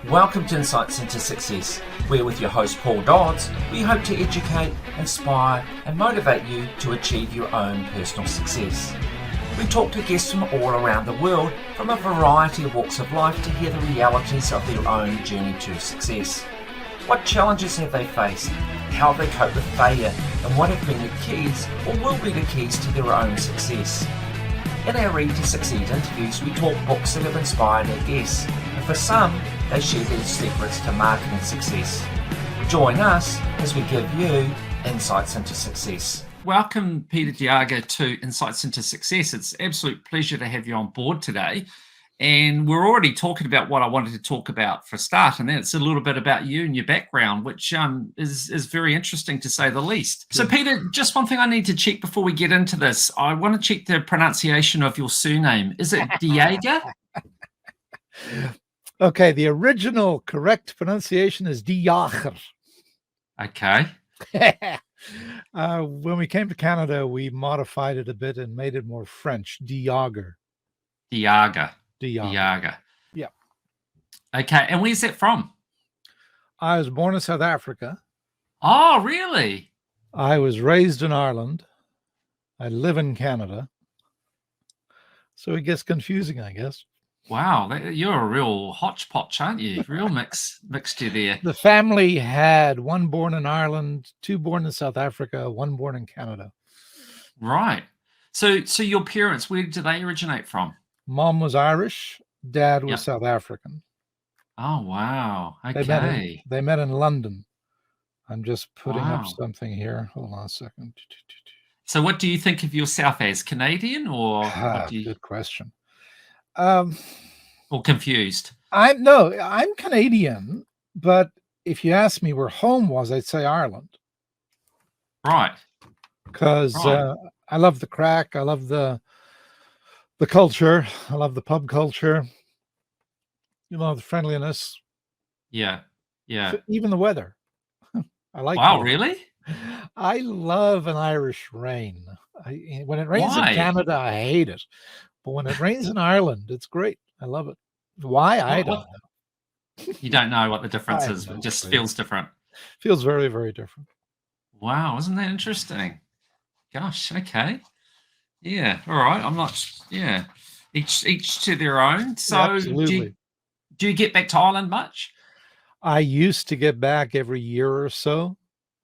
Welcome to Insights into Success. We're with your host Paul Dodds. We hope to educate, inspire and motivate you to achieve your own personal success. We talk to guests from all around the world from a variety of walks of life to hear the realities of their own journey to success. What challenges have they faced? How have they coped with failure? And what have been the keys or will be the keys to their own success? In our Read to Succeed interviews, we talk books that have inspired our guests, and for some, they share their secrets to marketing success. Join us as we give you insights into success. Welcome, Peter Jager, to Insights into Success. It's an absolute pleasure to have you on board today. And we're already talking about what I wanted to talk about for a start, and then it's a little bit about you and your background, which is very interesting to say the least. So, Peter, just one thing I need to check before we get into this. I want to check the pronunciation of your surname. Is it Jager? Okay, the original correct pronunciation is Jager. Okay. When we came to Canada, we modified it a bit and made it more French. Jager. Jager. Yeah. Okay, and where's that from? I was born in South Africa. Oh, really? I was raised in Ireland. I live in Canada. So it gets confusing, I guess. Wow, you're a real hodgepodge, aren't you? Real mixture there. The family had one born in Ireland, two born in South Africa, one born in Canada. Right. So your parents, where did they originate from? Mom was Irish, dad was South African. Oh, wow. Okay. They met in London. I'm just putting up something here. Hold on a second. So what do you think of yourself as, Canadian or? Good question. Or confused? I'm Canadian, but if you ask me where home was, I'd say Ireland. Right. Because I love the crack. I love the culture. I love the pub culture. You know, the friendliness. Yeah. Even the weather. I like. Wow, really? I love an Irish rain. When it rains in Canada, I hate it. But when it rains in Ireland, it's great. I love it. Why? I don't know. You don't know what the difference is. It just feels different. Feels very, very different. Wow, isn't that interesting? Gosh, okay. Yeah, all right. I'm not. Yeah, each to their own. So, absolutely. Do you get back to Ireland much? I used to get back every year or so,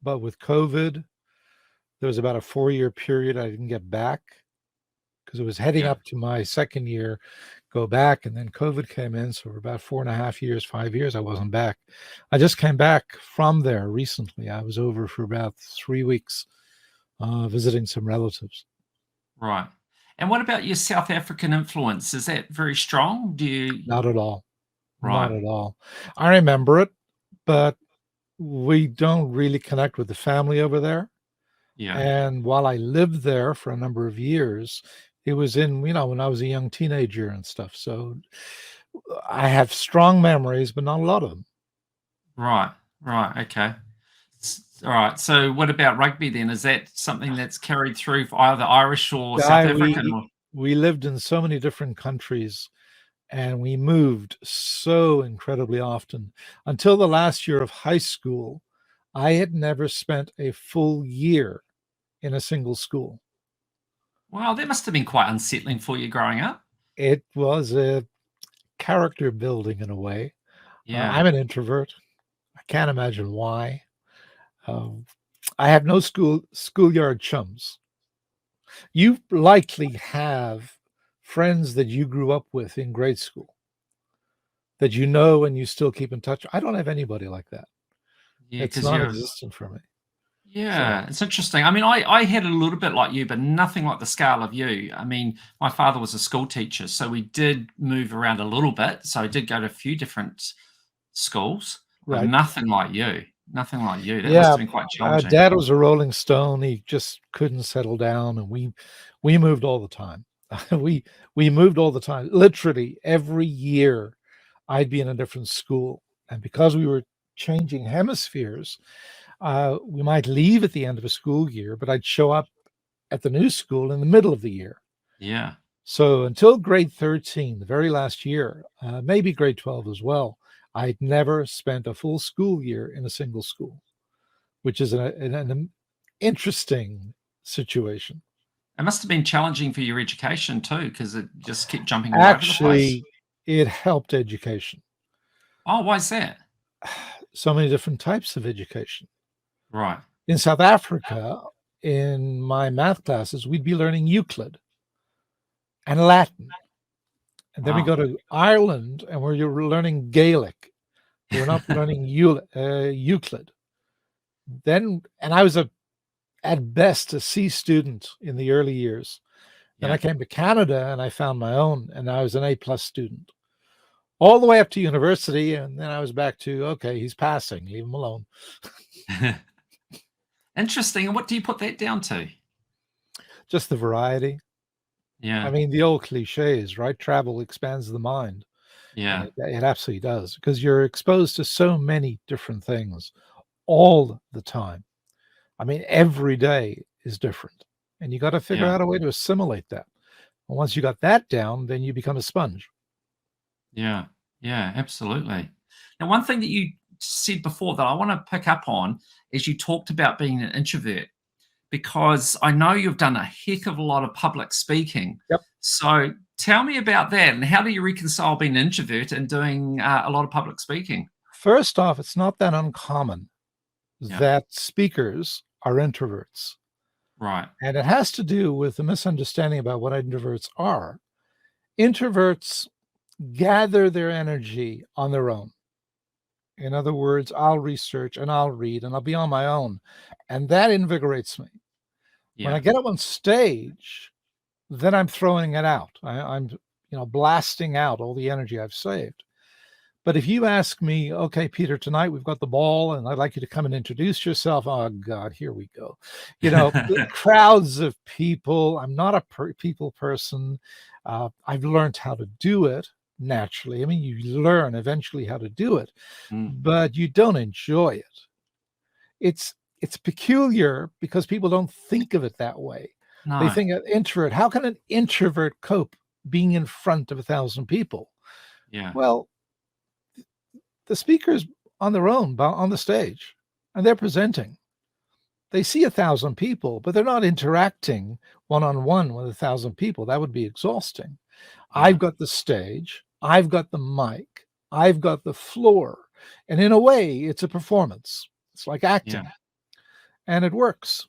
but with COVID, there was about a 4-year period I didn't get back because it was heading up to my second year, go back, and then COVID came in. So for about 4.5 years, 5 years, I wasn't back. I just came back from there recently. I was over for about 3 weeks visiting some relatives. Right. And what about your South African influence? Is that very strong? Do you? Not at all. Right. Not at all. I remember it, but we don't really connect with the family over there. Yeah. And while I lived there for a number of years, it was in, when I was a young teenager and stuff. So I have strong memories, but not a lot of them. Right. Okay. All right. So what about rugby then? Is that something that's carried through for either Irish or South African? We lived in so many different countries and we moved so incredibly often. Until the last year of high school, I had never spent a full year in a single school. Wow, that must have been quite unsettling for you growing up. It was a character building in a way. Yeah. I'm an introvert. I can't imagine why. I have no schoolyard chums. You likely have friends that you grew up with in grade school that you know and you still keep in touch. I don't have anybody like that. Yeah, it's non-existent for me. Yeah, so. It's interesting. I mean, I had a little bit like you, but nothing like the scale of you. I mean, my father was a school teacher, so we did move around a little bit. So I did go to a few different schools, but nothing like you. Nothing like you. That must have been quite challenging. Dad was a Rolling Stone. He just couldn't settle down, and we moved all the time. we moved all the time. Literally every year, I'd be in a different school, and because we were changing hemispheres, we might leave at the end of a school year, but I'd show up at the new school in the middle of the year. Yeah. So until grade 13, the very last year, maybe grade 12 as well, I'd never spent a full school year in a single school, which is an interesting situation. It must have been challenging for your education too, because it just kept jumping all over the place. Actually, it helped education. Oh, why is that? So many different types of education. Right. In South Africa, in my math classes, we'd be learning Euclid and Latin. And then we Wow. go to Ireland and we're learning Gaelic. We're not learning Euclid. And I was at best a C student in the early years. Then I came to Canada and I found my own, and I was an A+ student all the way up to university. And then I was back to, okay, he's passing, leave him alone. Interesting. And what do you put that down to? Just the variety. Yeah. I mean, the old cliches, right? Travel expands the mind. Yeah. It absolutely does, because you're exposed to so many different things all the time. I mean, every day is different, and you got to figure out a way to assimilate that. And once you got that down, then you become a sponge. Yeah. Yeah, absolutely. Now, one thing that you said before that I want to pick up on is you talked about being an introvert, because I know you've done a heck of a lot of public speaking. Yep. So tell me about that, and how do you reconcile being an introvert and doing a lot of public speaking? First off, it's not that uncommon that speakers are introverts. Right. And it has to do with the misunderstanding about what introverts are. Introverts gather their energy on their own. In other words, I'll research and I'll read and I'll be on my own. And that invigorates me. When I get up on stage, then I'm throwing it out. I'm blasting out all the energy I've saved. But if you ask me, okay, Peter, tonight we've got the ball and I'd like you to come and introduce yourself. Oh, God, here we go. Crowds of people. I'm not a people person. I've learned how to do it naturally. I mean, you learn eventually how to do it, but you don't enjoy it. It's peculiar because people don't think of it that way. No. They think an introvert. How can an introvert cope being in front of 1,000 people? Yeah. Well, the speaker's on their own on the stage, and they're presenting. They see 1,000 people, but they're not interacting one-on-one with 1,000 people. That would be exhausting. Yeah. I've got the stage, I've got the mic, I've got the floor, and in a way, it's a performance. It's like acting, and it works.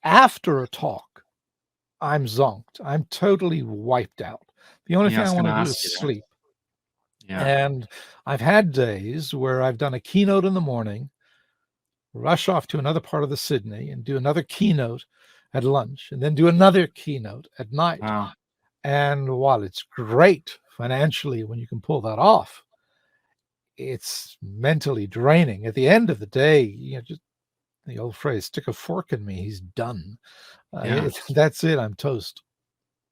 After a talk, I'm zonked. I'm totally wiped out. The only thing I want to do is sleep. Yeah. And I've had days where I've done a keynote in the morning, rush off to another part of the Sydney and do another keynote at lunch, and then do another keynote at night. Wow. And while it's great financially when you can pull that off, it's mentally draining. At the end of the day, just the old phrase, stick a fork in me, he's done. That's it, I'm toast.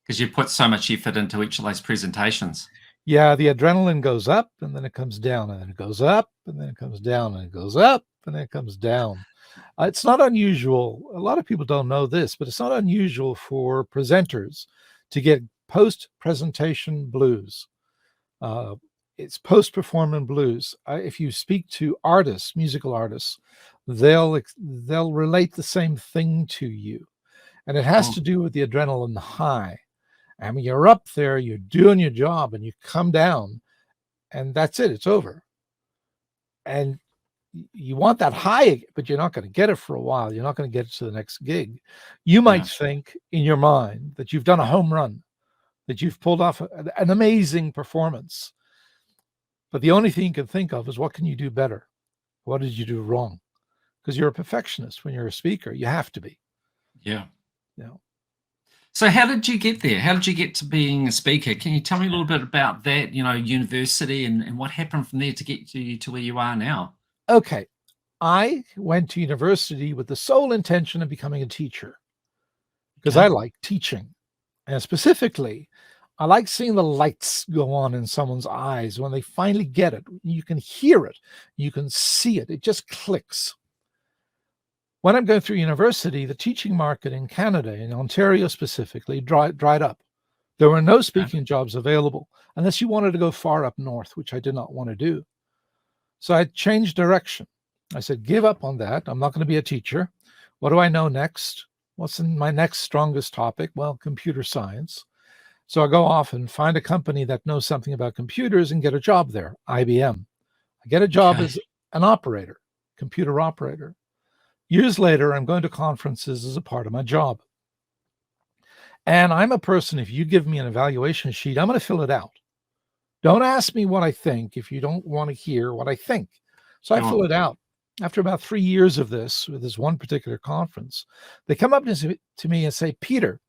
Because you put so much effort into each of those presentations. Yeah, the adrenaline goes up and then it comes down, and then it goes up and then it comes down, and it goes up and then it comes down. It's not unusual. A lot of people don't know this, but it's not unusual for presenters to get post-presentation blues. It's post-performance blues. If you speak to artists, musical artists, they'll relate the same thing to you. And it has to do with the adrenaline high. I mean, you're up there, you're doing your job, and you come down, and that's it. It's over. And you want that high, but you're not going to get it for a while. You're not going to get it to the next gig. You might think in your mind that you've done a home run, that you've pulled off an amazing performance. But the only thing you can think of is, what can you do better? What did you do wrong? Because you're a perfectionist when you're a speaker. You have to be. Yeah. So how did you get there? How did you get to being a speaker? Can you tell me a little bit about that, university and what happened from there to get you to where you are now? Okay. I went to university with the sole intention of becoming a teacher, because I like teaching. And specifically, I like seeing the lights go on in someone's eyes when they finally get it. You can hear it. You can see it. It just clicks. When I'm going through university, the teaching market in Canada, in Ontario specifically, dried up. There were no speaking jobs available unless you wanted to go far up north, which I did not want to do. So I changed direction. I said, give up on that. I'm not going to be a teacher. What do I know next? What's in my next strongest topic? Well, computer science. So I go off and find a company that knows something about computers and get a job there, IBM. I get a job as an operator, computer operator. Years later, I'm going to conferences as a part of my job. And I'm a person, if you give me an evaluation sheet, I'm going to fill it out. Don't ask me what I think if you don't want to hear what I think. So I fill it out. After about 3 years of this, with this one particular conference, they come up to me and say, Peter,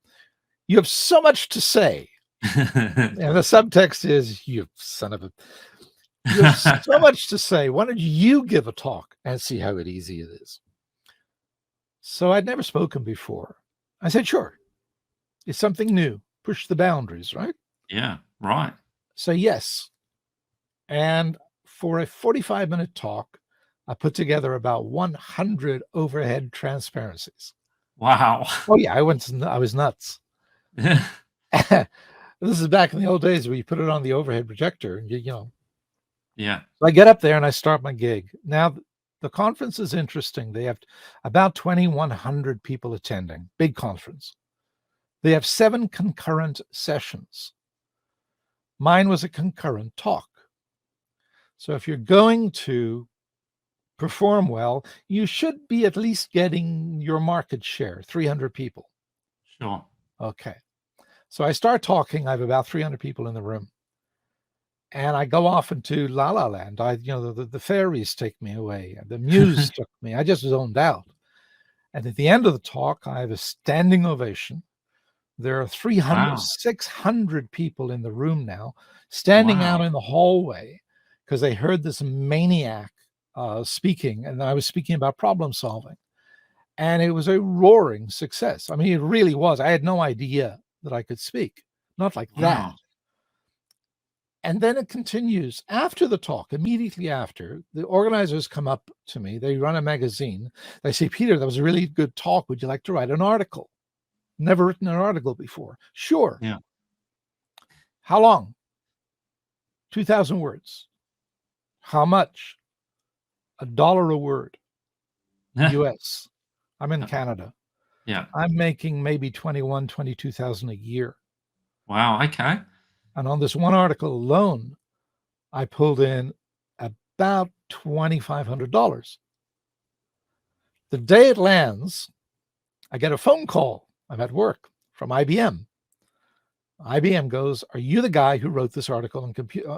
you have so much to say. And the subtext is, you son of a, you have so much to say. Why don't you give a talk and see how easy it is? So I'd never spoken before. I said, sure. It's something new. Push the boundaries, right? Yeah, right. So yes. And for a 45-minute talk, I put together about 100 overhead transparencies. Wow. Oh yeah, I was nuts. This is back in the old days where you put it on the overhead projector and you know. Yeah. So I get up there and I start my gig. Now the conference is interesting. They have about 2,100 people attending, big conference. They have 7 concurrent sessions. Mine was a concurrent talk. So if you're going to perform well, you should be at least getting your market share, 300 people. Sure. Okay. So I start talking. I have about 300 people in the room. And I go off into La La Land. The fairies take me away. The muse took me. I just zoned out. And at the end of the talk, I have a standing ovation. There are 600 people in the room now, standing out in the hallway because they heard this maniac speaking, and I was speaking about problem solving. And it was a roaring success. I mean, it really was. I had no idea that I could speak, not like that. And then it continues after the talk, immediately after. The organizers come up to me. They run a magazine. They say, Peter, that was a really good talk. Would you like to write an article? Never written an article before. Sure. Yeah. How long? 2,000 words. How much? $1 a word. US. I'm in Canada. Yeah. I'm making maybe 22,000 a year. Wow. Okay. And on this one article alone, I pulled in about $2,500. The day it lands, I get a phone call. I'm at work from IBM. IBM goes, are you the guy who wrote this article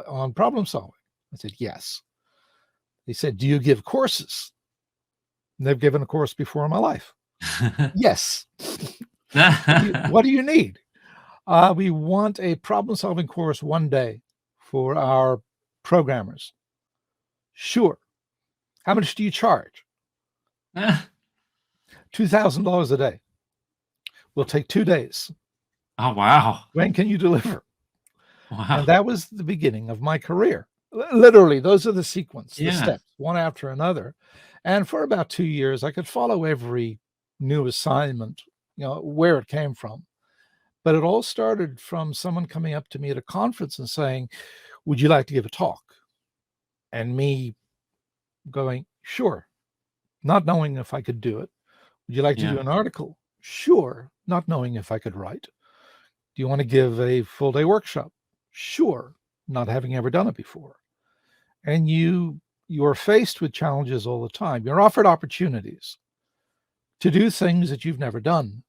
on problem solving? I said, yes. They said, do you give courses? And they've given a course before in my life. Yes. What do you need? We want a problem solving course one day for our programmers. Sure. How much do you charge? $2,000 a day. We'll take 2 days. Oh, wow. When can you deliver? Wow. And that was the beginning of my career. Literally, those are the sequence, the steps, one after another. And for about 2 years, I could follow every new assignment, where it came from. But it all started from someone coming up to me at a conference and saying, would you like to give a talk? And me going, sure, not knowing if I could do it. Would you like to do an article? Sure, not knowing if I could write. Do you want to give a full day workshop? Sure, not having ever done it before. And you are faced with challenges all the time. You're offered opportunities to do things that you've never done.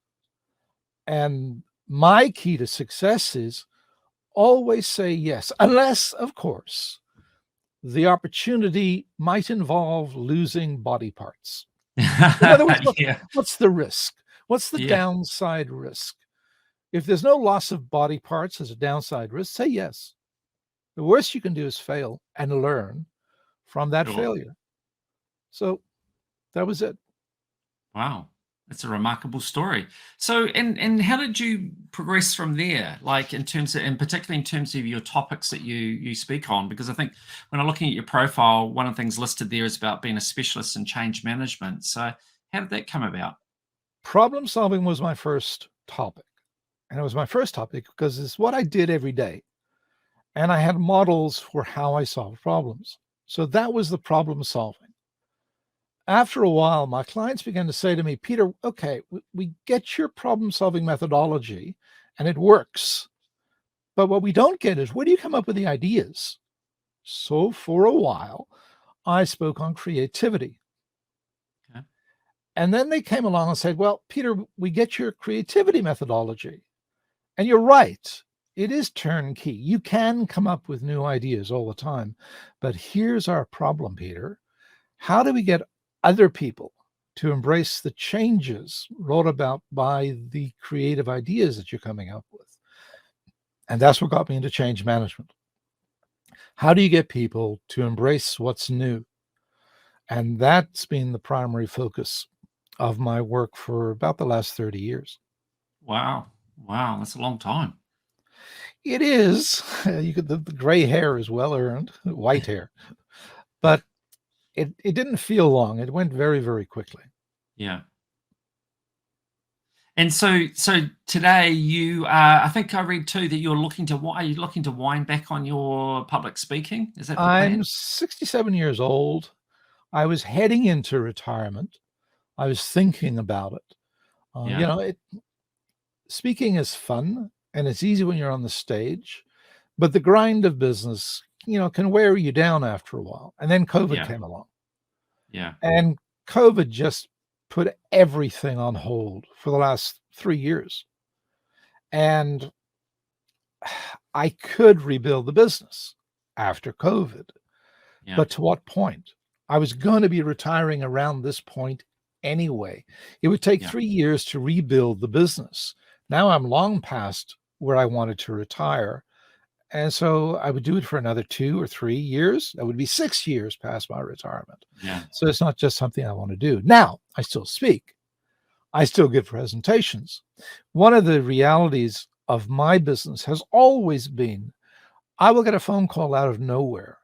And my key to success is always say yes, unless, of course, the opportunity might involve losing body parts. In other words, what's the risk? What's the downside risk? If there's no loss of body parts as a downside risk, say yes. The worst you can do is fail and learn from that failure. So that was it. Wow. That's a remarkable story. So, and how did you progress from there? Like in terms of, and particularly in terms of your topics that you speak on, because I think when I'm looking at your profile, one of the things listed there is about being a specialist in change management. So how did that come about? Problem solving was my first topic. And it was my first topic because it's what I did every day. And I had models for how I solved problems. So that was the problem solving. After a while, my clients began to say to me, Peter, okay, we get your problem solving methodology and it works. But what we don't get is where do you come up with the ideas? So for a while, I spoke on creativity. Okay. And then they came along and said, well, Peter, we get your creativity methodology. And you're right. It is turnkey. You can come up with new ideas all the time. But here's our problem, Peter. How do we get other people to embrace the changes brought about by the creative ideas that you're coming up with? And that's what got me into change management. How do you get people to embrace what's new? And that's been the primary focus of my work for about the last 30 years. Wow. Wow. That's a long time. It is. The gray hair is well earned, white hair. But it didn't feel long. It went very, very quickly. Yeah. And so today you I think I read too that are you looking to wind back on your public speaking? Is that the plan? I'm 67 years old. I was heading into retirement. I was thinking about it. Yeah. Speaking is fun and it's easy when you're on the stage, but the grind of business, can wear you down after a while. And then COVID Yeah. came along. Yeah. And COVID just put everything on hold for the last 3 years. And I could rebuild the business after COVID, Yeah. but to what point? I was going to be retiring around this point anyway. It would take Yeah. 3 years to rebuild the business. Now I'm long past where I wanted to retire. And so I would do it for another 2 or 3 years. That would be 6 years past my retirement. Yeah. So it's not just something I want to do. Now, I still speak. I still give presentations. One of the realities of my business has always been I will get a phone call out of nowhere.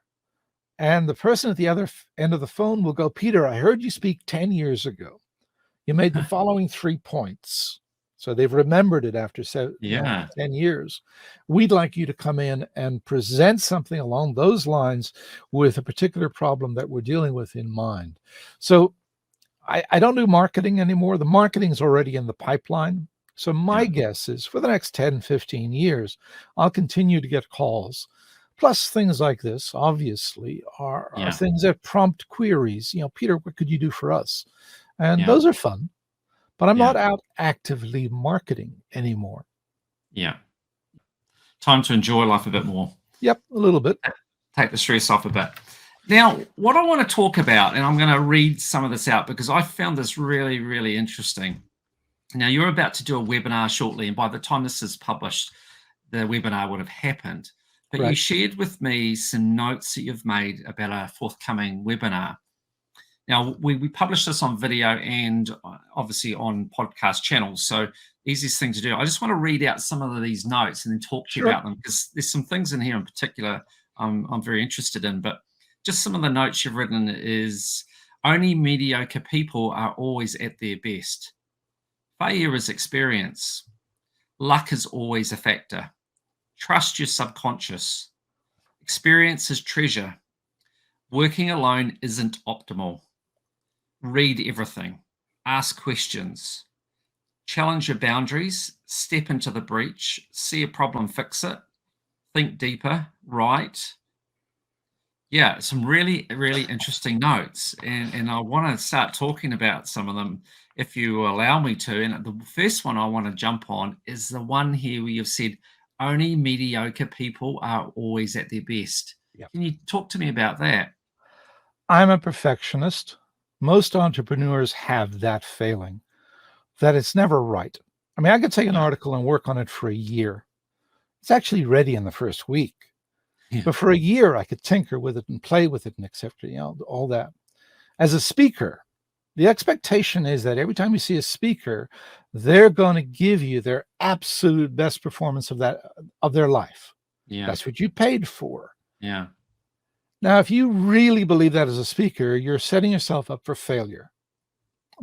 And the person at the other end of the phone will go, Peter, I heard you speak 10 years ago. You made the following 3 points. So they've remembered it after 10 years. We'd like you to come in and present something along those lines with a particular problem that we're dealing with in mind. So I don't do marketing anymore. The marketing is already in the pipeline. So my guess is for the next 10, 15 years, I'll continue to get calls. Plus things like this, obviously, are things that prompt queries. Peter, what could you do for us? And those are fun. But I'm not out actively marketing anymore. Yeah. Time to enjoy life a bit more. Yep, a little bit. Take the stress off a bit. Now, what I want to talk about, and I'm going to read some of this out because I found this really, really interesting. Now, you're about to do a webinar shortly, and by the time this is published, the webinar would have happened. But you shared with me some notes that you've made about a forthcoming webinar. Now, we publish this on video and obviously on podcast channels. So easiest thing to do. I just want to read out some of these notes and then talk to you about them because there's some things in here in particular I'm very interested in. But just some of the notes you've written is only mediocre people are always at their best. Failure is experience. Luck is always a factor. Trust your subconscious. Experience is treasure. Working alone isn't optimal. Read everything. Ask questions. Challenge your boundaries. Step into the breach. See a problem, fix it. Think deeper. Write. Yeah, some really, really interesting notes. And I want to start talking about some of them if you allow me to. And the first one I want to jump on is the one here where you've said, only mediocre people are always at their best. Yep. Can you talk to me about that? I'm a perfectionist. Most entrepreneurs have that failing, that it's never right. I mean, I could take an article and work on it for a year. It's actually ready in the first week. Yeah. But for a year, I could tinker with it and play with it and accept it, all that. As a speaker, the expectation is that every time you see a speaker, they're going to give you their absolute best performance of their life. Yeah. That's what you paid for. Yeah. Now, if you really believe that as a speaker, you're setting yourself up for failure.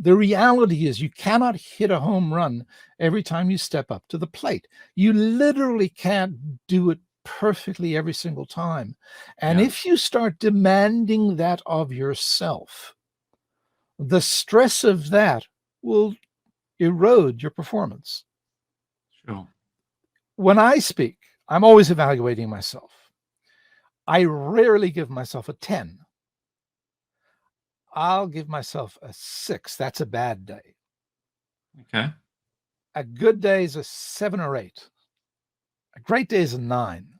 The reality is you cannot hit a home run every time you step up to the plate. You literally can't do it perfectly every single time. And Yeah. if you start demanding that of yourself, the stress of that will erode your performance. Sure. When I speak, I'm always evaluating myself. I rarely give myself a 10. I'll give myself a 6. That's a bad day. Okay. A good day is a 7 or 8. A great day is a 9.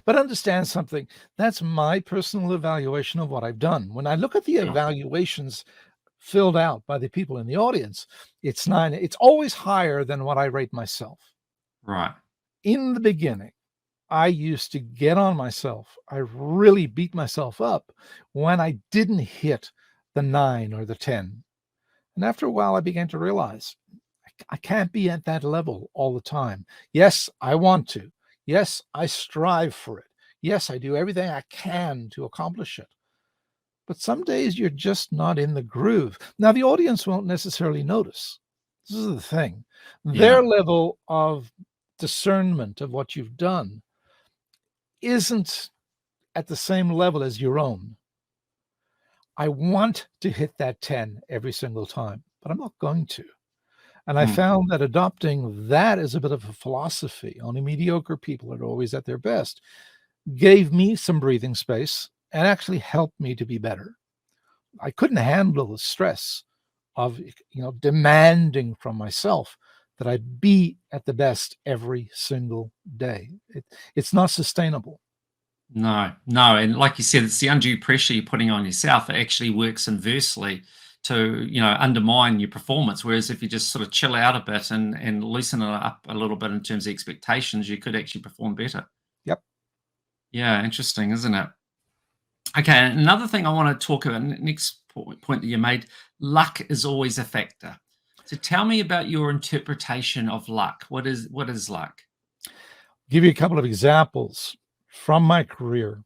But understand something, that's my personal evaluation of what I've done. When I look at the Sure. evaluations filled out by the people in the audience, it's 9. It's always higher than what I rate myself. Right. In the beginning, I used to get on myself. I really beat myself up when I didn't hit the 9 or the 10. And after a while, I began to realize I can't be at that level all the time. Yes, I want to. Yes, I strive for it. Yes, I do everything I can to accomplish it. But some days you're just not in the groove. Now, the audience won't necessarily notice. This is the thing. Their Yeah. level of discernment of what you've done isn't at the same level as your own. I want to hit that 10 every single time, but I'm not going to. And I found that adopting that as a bit of a philosophy, only mediocre people are always at their best, gave me some breathing space and actually helped me to be better. I couldn't handle the stress of demanding from myself that I be at the best every single day. It's not sustainable. No. And like you said, it's the undue pressure you're putting on yourself that actually works inversely to, undermine your performance. Whereas if you just sort of chill out a bit and loosen it up a little bit in terms of expectations, you could actually perform better. Yep. Yeah, interesting, isn't it? Okay, another thing I want to talk about, next point that you made, luck is always a factor. So tell me about your interpretation of luck. What is luck? Give you a couple of examples from my career.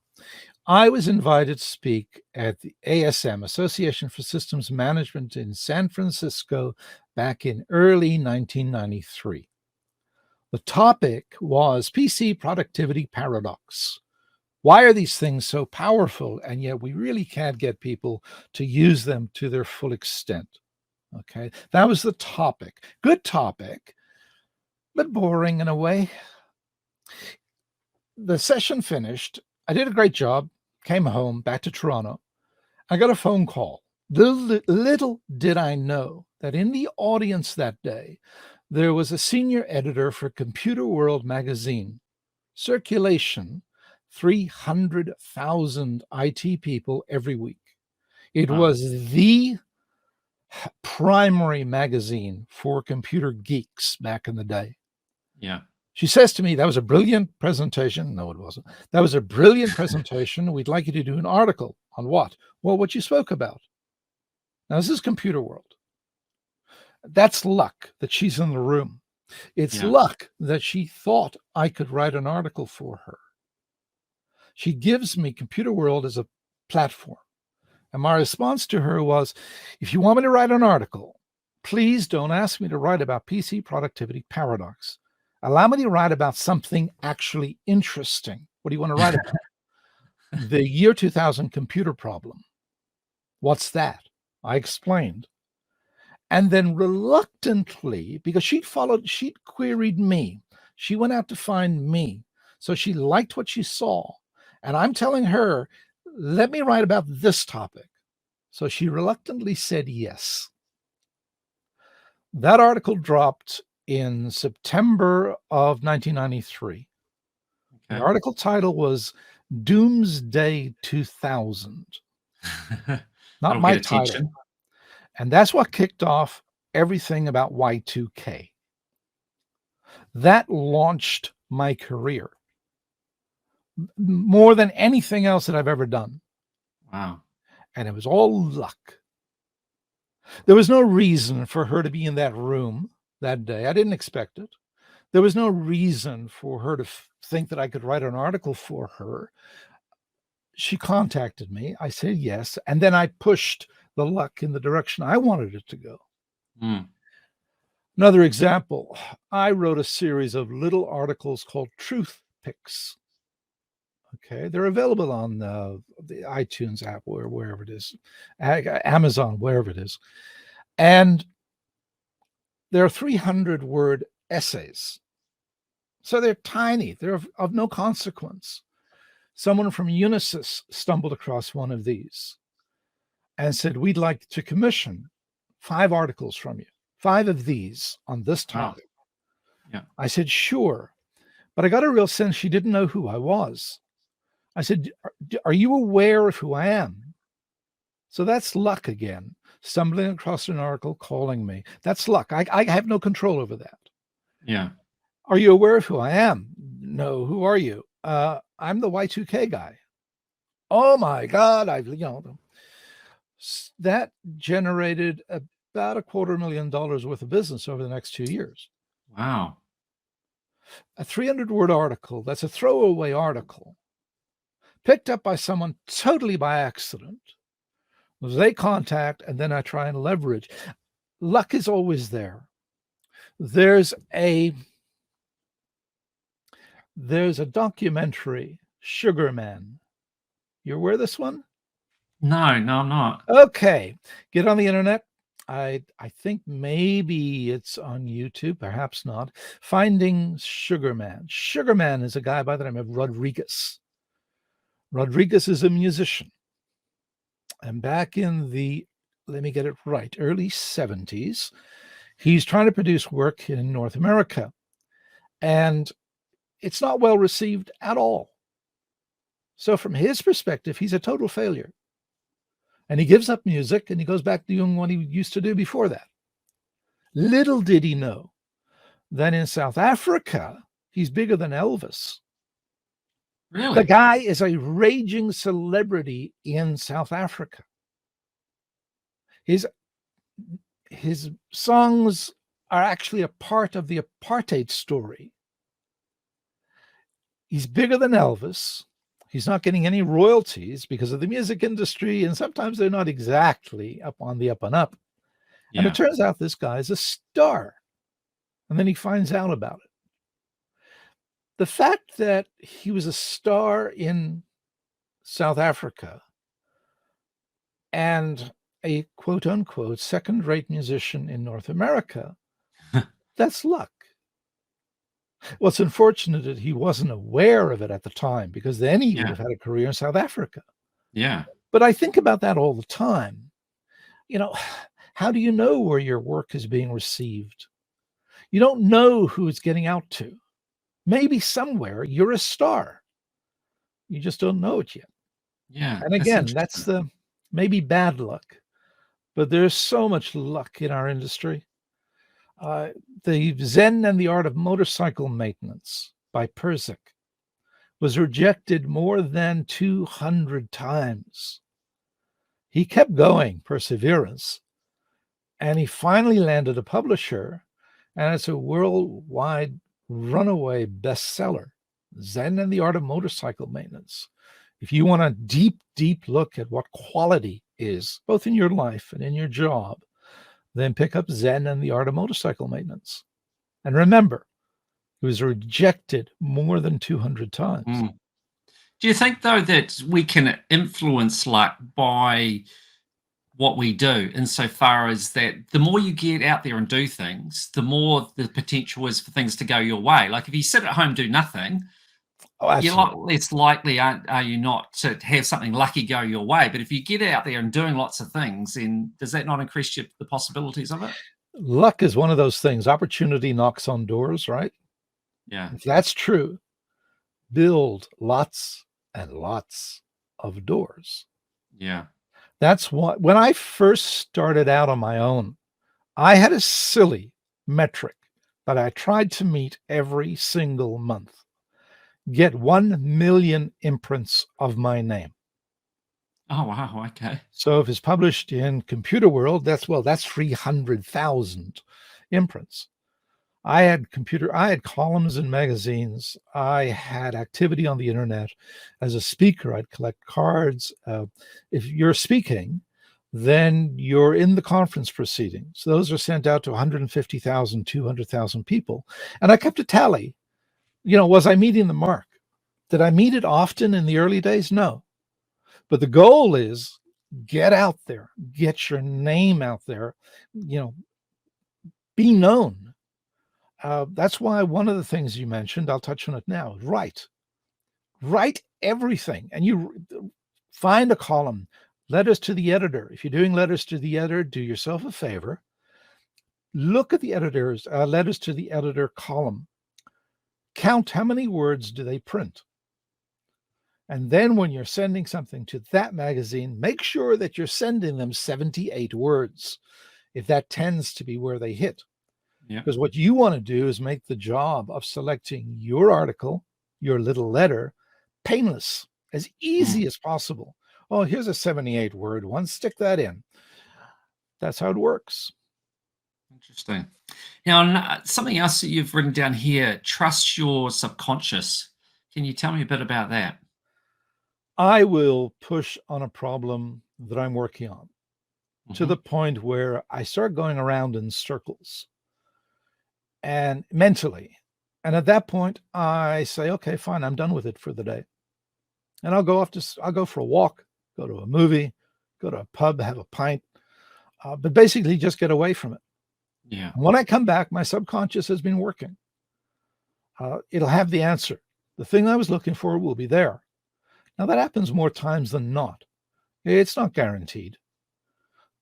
I was invited to speak at the ASM, Association for Systems Management, in San Francisco back in early 1993. The topic was PC productivity paradox. Why are these things so powerful, and yet we really can't get people to use them to their full extent? Okay, that was the topic. Good topic, but boring in a way. The session finished. I did a great job, came home, back to Toronto. I got a phone call. Little did I know that in the audience that day, there was a senior editor for Computer World magazine. Circulation, 300,000 IT people every week. It Wow. was the primary magazine for computer geeks back in the day. Yeah. She says to me, that was a brilliant presentation. No, it wasn't. That was a brilliant presentation. We'd like you to do an article on what? Well, what you spoke about. Now, this is Computer World. That's luck that she's in the room. It's luck that she thought I could write an article for her. She gives me Computer World as a platform. And my response to her was, if you want me to write an article, please don't ask me to write about PC productivity paradox. Allow me to write about something actually interesting. What do you want to write about? The year 2000 computer problem. What's that? I explained. And then reluctantly, because she'd queried me. She went out to find me. So she liked what she saw. And I'm telling her, let me write about this topic. So she reluctantly said yes. That article dropped in September of 1993. The article title was Doomsday 2000. Not my title. And that's what kicked off everything about Y2K. That launched my career more than anything else that I've ever done. Wow. And it was all luck. There was no reason for her to be in that room that day. I didn't expect it. There was no reason for her to think that I could write an article for her. She contacted me. I said yes. And then I pushed the luck in the direction I wanted it to go. Mm. Another example, I wrote a series of little articles called Truth Picks. Okay, they're available on the iTunes app or wherever it is, Amazon, wherever it is. And they're 300-word essays. So they're tiny, they're of no consequence. Someone from Unisys stumbled across one of these and said, we'd like to commission 5 articles from you, 5 of these on this topic. Wow. Yeah. I said, sure. But I got a real sense she didn't know who I was. I said, are you aware of who I am? So that's luck again. Stumbling across an article, calling me. That's luck. I have no control over that. Yeah. Are you aware of who I am? No. Who are you? I'm the Y2K guy. Oh my God. That generated about $250,000 worth of business over the next 2 years. Wow. A 300-word article, that's a throwaway article, picked up by someone totally by accident. They contact, and then I try and leverage. Luck is always there. There's a documentary, Sugar Man. You aware of this one? No, I'm not. Okay, get on the internet. I think maybe it's on YouTube, perhaps not. Finding Sugar Man. Sugar Man is a guy by the name of Rodriguez. Rodriguez is a musician. And back in the, let me get it right, early 70s, he's trying to produce work in North America. And it's not well received at all. So from his perspective, he's a total failure. And he gives up music and he goes back to doing what he used to do before that. Little did he know that in South Africa, he's bigger than Elvis. Really? The guy is a raging celebrity in South Africa. His songs are actually a part of the apartheid story. He's bigger than Elvis. He's not getting any royalties because of the music industry, and sometimes they're not exactly up on the up and up. Yeah. And it turns out this guy is a star. And then he finds out about it. The fact that he was a star in South Africa and a quote unquote second-rate musician in North America, that's luck. What's unfortunate that he wasn't aware of it at the time, because then he would have had a career in South Africa. Yeah. But I think about that all the time. How do you know where your work is being received? You don't know who it's getting out to. Maybe somewhere you're a star. You just don't know it yet. Yeah. And again, that's the maybe bad luck, but there's so much luck in our industry. The Zen and the Art of Motorcycle Maintenance by Persic was rejected more than 200 times. He kept going, perseverance, and he finally landed a publisher, and it's a worldwide runaway bestseller, Zen and the Art of Motorcycle Maintenance. If you want a deep, deep look at what quality is, both in your life and in your job, then pick up Zen and the Art of Motorcycle Maintenance. And remember, it was rejected more than 200 times. Mm. Do you think, though, that we can influence luck by what we do, insofar as that the more you get out there and do things, the more the potential is for things to go your way? Like if you sit at home, do nothing, you're a lot less likely, are you not, to have something lucky go your way. But if you get out there and doing lots of things, then does that not increase the possibilities of it? Luck is one of those things. Opportunity knocks on doors, right? Yeah. If that's true, build lots and lots of doors. Yeah. That's what, when I first started out on my own, I had a silly metric that I tried to meet every single month. Get 1 million imprints of my name. Oh, wow. Okay. So if it's published in Computer World, that's 300,000 imprints. I had columns in magazines. I had activity on the internet. As a speaker, I'd collect cards. If you're speaking, then you're in the conference proceedings. Those are sent out to 150,000, 200,000 people. And I kept a tally. Was I meeting the mark? Did I meet it often in the early days? No. But the goal is get out there, get your name out there, be known. That's why one of the things you mentioned, I'll touch on it now, is write everything. And you find a column, letters to the editor. If you're doing letters to the editor, do yourself a favor. Look at the editor's letters to the editor column. Count how many words do they print. And then when you're sending something to that magazine, make sure that you're sending them 78 words, if that tends to be where they hit. Yeah. Because what you want to do is make the job of selecting your article, your little letter, painless, as easy as possible. Oh, here's a 78 word one, stick that in. That's how it works. Interesting. Now, something else that you've written down here, trust your subconscious. Can you tell me a bit about that? I will push on a problem that I'm working on to the point where I start going around in circles and mentally. And at that point, I say, okay, fine, I'm done with it for the day. And I'll go for a walk, go to a movie, go to a pub, have a pint, but basically just get away from it. Yeah. And when I come back, my subconscious has been working. It'll have the answer. The thing I was looking for will be there. Now, that happens more times than not. It's not guaranteed.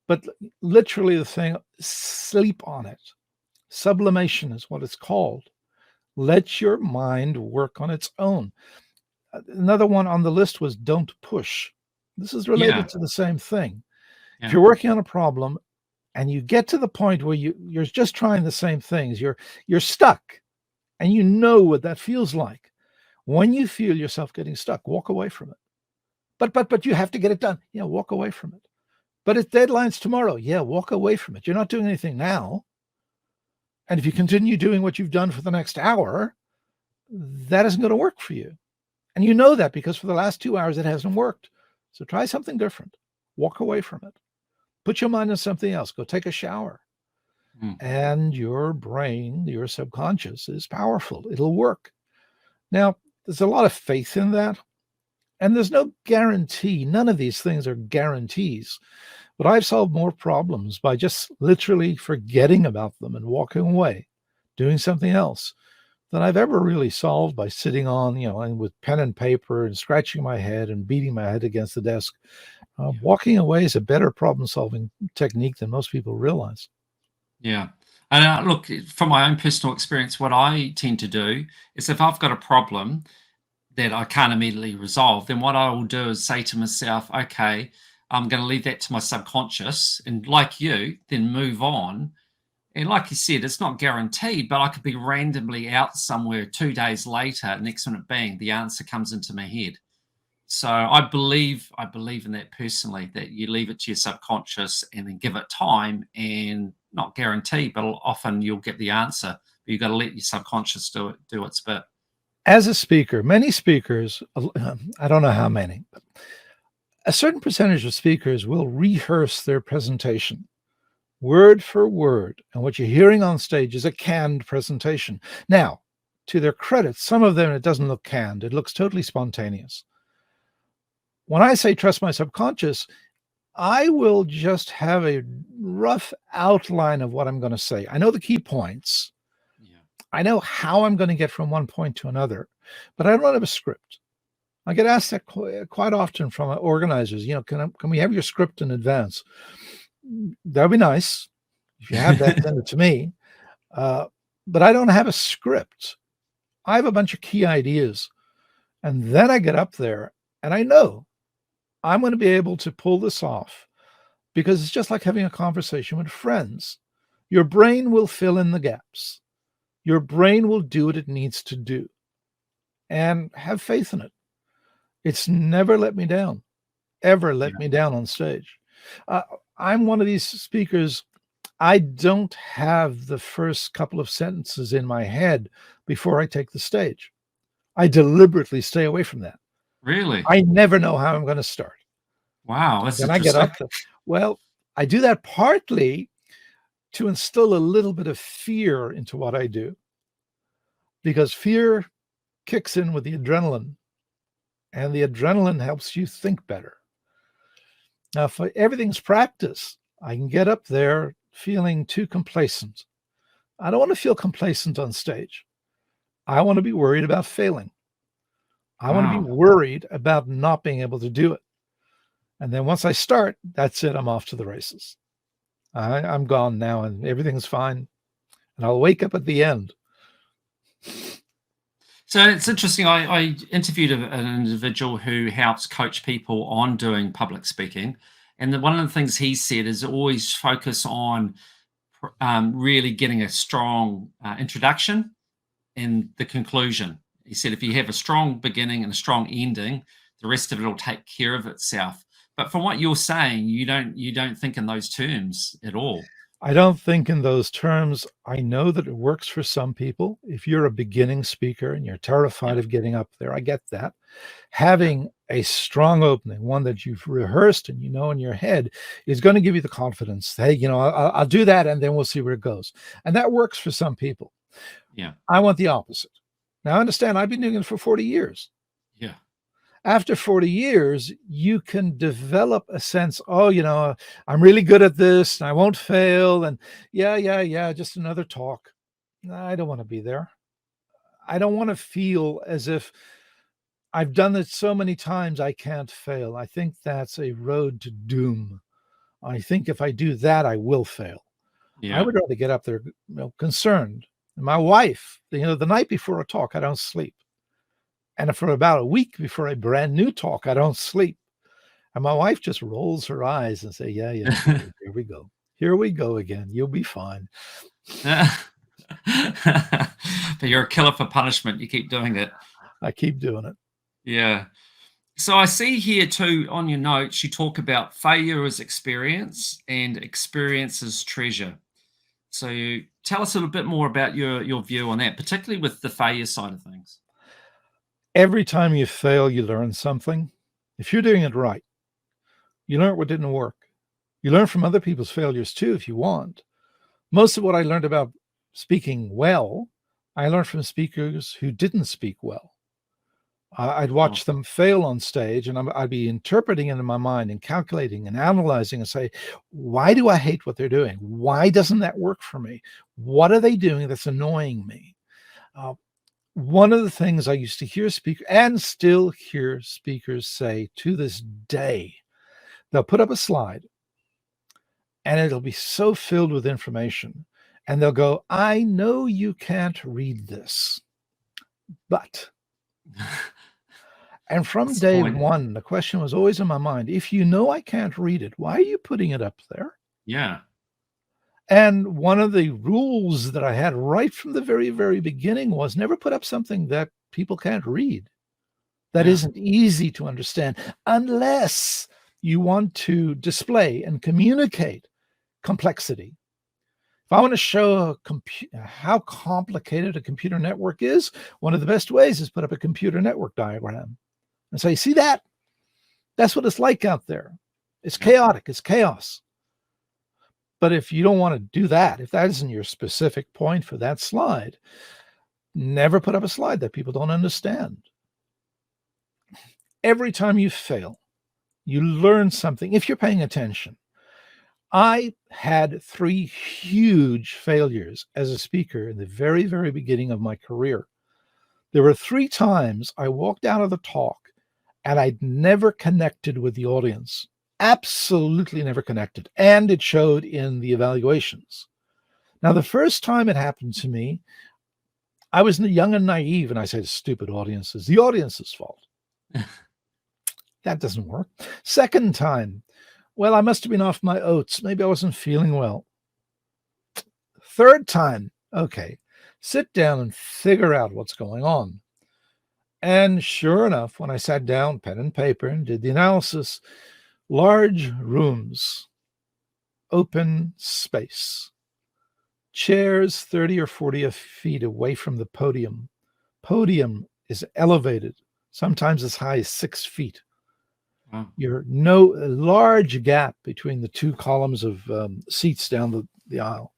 But literally the thing, sleep on it. Sublimation is what it's called. Let your mind work on its own. Another one on the list was don't push. This is related to the same thing. If you're working on a problem and you get to the point where you're just trying the same things, you're stuck, and you know what that feels like. When you feel yourself getting stuck, walk away from it. But you have to get it done. Yeah, walk away from it. But it's deadline's tomorrow. Yeah, walk away from it. You're not doing anything now. And if you continue doing what you've done for the next hour, that isn't going to work for you. And you know that because for the last 2 hours, it hasn't worked. So try something different. Walk away from it. Put your mind on something else. Go take a shower. And your brain, your subconscious is powerful. It'll work. Now, there's a lot of faith in that. And there's no guarantee. None of these things are guarantees. But I've solved more problems by just literally forgetting about them and walking away, doing something else, than I've ever really solved by sitting on, and with pen and paper and scratching my head and beating my head against the desk. Walking away is a better problem-solving technique than most people realize. Yeah. And look, from my own personal experience, what I tend to do is if I've got a problem that I can't immediately resolve, then what I will do is say to myself, okay, I'm going to leave that to my subconscious, and like you, then move on. And like you said, it's not guaranteed, but I could be randomly out somewhere 2 days later, next minute, bang, the answer comes into my head. So I believe in that personally, that you leave it to your subconscious and then give it time, and not guaranteed, but often you'll get the answer. But you've got to let your subconscious do its bit. As a speaker, many speakers, I don't know how many, but a certain percentage of speakers will rehearse their presentation word for word. And what you're hearing on stage is a canned presentation. Now, to their credit, some of them, it doesn't look canned. It looks totally spontaneous. When I say trust my subconscious, I will just have a rough outline of what I'm going to say. I know the key points. I know how I'm going to get from one point to another, but I don't have a script. I get asked that quite often from organizers, can we have your script in advance? That'd be nice. If you have that, send it to me. But I don't have a script. I have a bunch of key ideas. And then I get up there and I know I'm going to be able to pull this off, because it's just like having a conversation with friends. Your brain will fill in the gaps. Your brain will do what it needs to do, and have faith in it. It's never let me down, ever let me down on stage. I'm one of these speakers. I don't have the first couple of sentences in my head before I take the stage. I deliberately stay away from that. Really? I never know how I'm going to start. Wow, that's Then I get up. Well, I do that partly to instill a little bit of fear into what I do, because fear kicks in with the adrenaline, and the adrenaline helps you think better. Now, if everything's practice, I can get up there feeling too complacent. I don't want to feel complacent on stage. I want to be worried about failing. I want to be worried about not being able to do it. And then once I start, that's it. I'm off to the races. I'm gone now, and everything's fine. And I'll wake up at the end. So it's interesting. I interviewed an individual who helps coach people on doing public speaking. And one of the things he said is always focus on really getting a strong introduction and the conclusion. He said if you have a strong beginning and a strong ending, the rest of it will take care of itself. But from what you're saying, you don't think in those terms at all. I don't think in those terms. I know that it works for some people. If you're a beginning speaker and you're terrified of getting up there, I get that. Having a strong opening, one that you've rehearsed and you know in your head, is going to give you the confidence. Hey, I'll do that, and then we'll see where it goes. And that works for some people. Yeah. I want the opposite. Now, understand, I've been doing it for 40 years. Yeah. After 40 years, you can develop a sense, I'm really good at this, and I won't fail, and yeah, just another talk. I don't want to be there. I don't want to feel as if I've done it so many times I can't fail. I think that's a road to doom. I think if I do that, I will fail. Yeah. I would rather get up there concerned. And my wife, the night before a talk, I don't sleep. And for about a week before a brand new talk, I don't sleep. And my wife just rolls her eyes and say, yeah, here we go. Here we go again. You'll be fine. But you're a killer for punishment. You keep doing it. I keep doing it. Yeah. So I see here too on your notes, you talk about failure as experience and experience as treasure. So tell us a little bit more about your view on that, particularly with the failure side of things. Every time you fail, you learn something. If you're doing it right, you learn what didn't work. You learn from other people's failures too, if you want. Most of what I learned about speaking well, I learned from speakers who didn't speak well. I'd watch them fail on stage, and I'd be interpreting it in my mind and calculating and analyzing and say, why do I hate what they're doing? Why doesn't that work for me? What are they doing that's annoying me? One of the things I used to hear speakers, and still hear speakers say to this day, they'll put up a slide and it'll be so filled with information. And they'll go, I know you can't read this, but... And from day one, the question was always in my mind, if you know I can't read it, why are you putting it up there? Yeah. And one of the rules that I had right from the very, very beginning was never put up something that people can't read, that isn't easy to understand, unless you want to display and communicate complexity. If I want to show how complicated a computer network is, one of the best ways is put up a computer network diagram and say, see that? That's what it's like out there. It's chaotic. It's chaos. But if you don't want to do that, if that isn't your specific point for that slide, never put up a slide that people don't understand. Every time you fail, you learn something if you're paying attention. I had 3 huge failures as a speaker in the very, very beginning of my career. There were 3 times I walked out of the talk and I'd never connected with the audience. Absolutely never connected. And it showed in the evaluations. Now, the first time it happened to me, I was young and naive, and I said, stupid audiences, the audience's fault. That doesn't work. Second time, well, I must have been off my oats. Maybe I wasn't feeling well. Third time, okay, sit down and figure out what's going on. And sure enough, when I sat down, pen and paper, and did the analysis, large rooms, open space, chairs 30 or 40 feet away from the podium. Podium is elevated, sometimes as high as 6 feet. Wow. You're no a large gap between the two columns of seats down the aisle.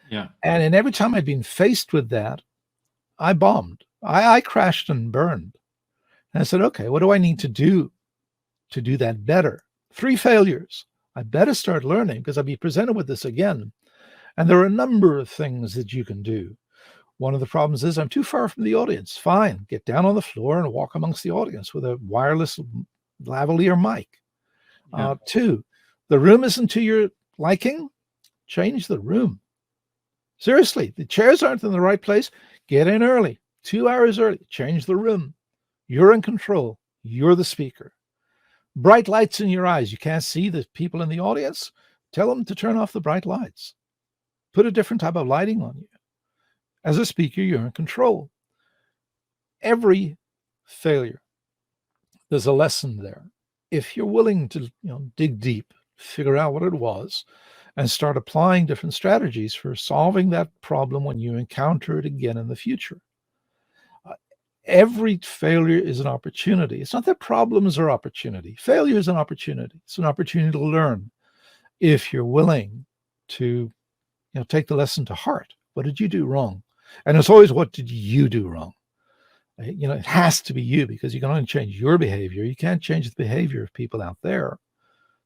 Yeah. And every time I'd been faced with that, I bombed. I crashed and burned. And I said, okay, what do I need to do that better? 3 failures. I better start learning because I'll be presented with this again. And there are a number of things that you can do. One of the problems is I'm too far from the audience. Fine, get down on the floor and walk amongst the audience with a wireless lavalier mic. Yeah. 2, the room isn't to your liking. Change the room. Seriously, the chairs aren't in the right place. Get in early, 2 hours early. Change the room. You're in control. You're the speaker. Bright lights in your eyes. You can't see the people in the audience. Tell them to turn off the bright lights. Put a different type of lighting on you. As a speaker, you're in control. Every failure, there's a lesson there. If you're willing to dig deep, figure out what it was, and start applying different strategies for solving that problem when you encounter it again in the future. Every failure is an opportunity. It's not that problems are opportunity. Failure is an opportunity. It's an opportunity to learn if you're willing to take the lesson to heart. What did you do wrong? And it's always, what did you do wrong? It has to be you, because you can only change your behavior. You can't change the behavior of people out there.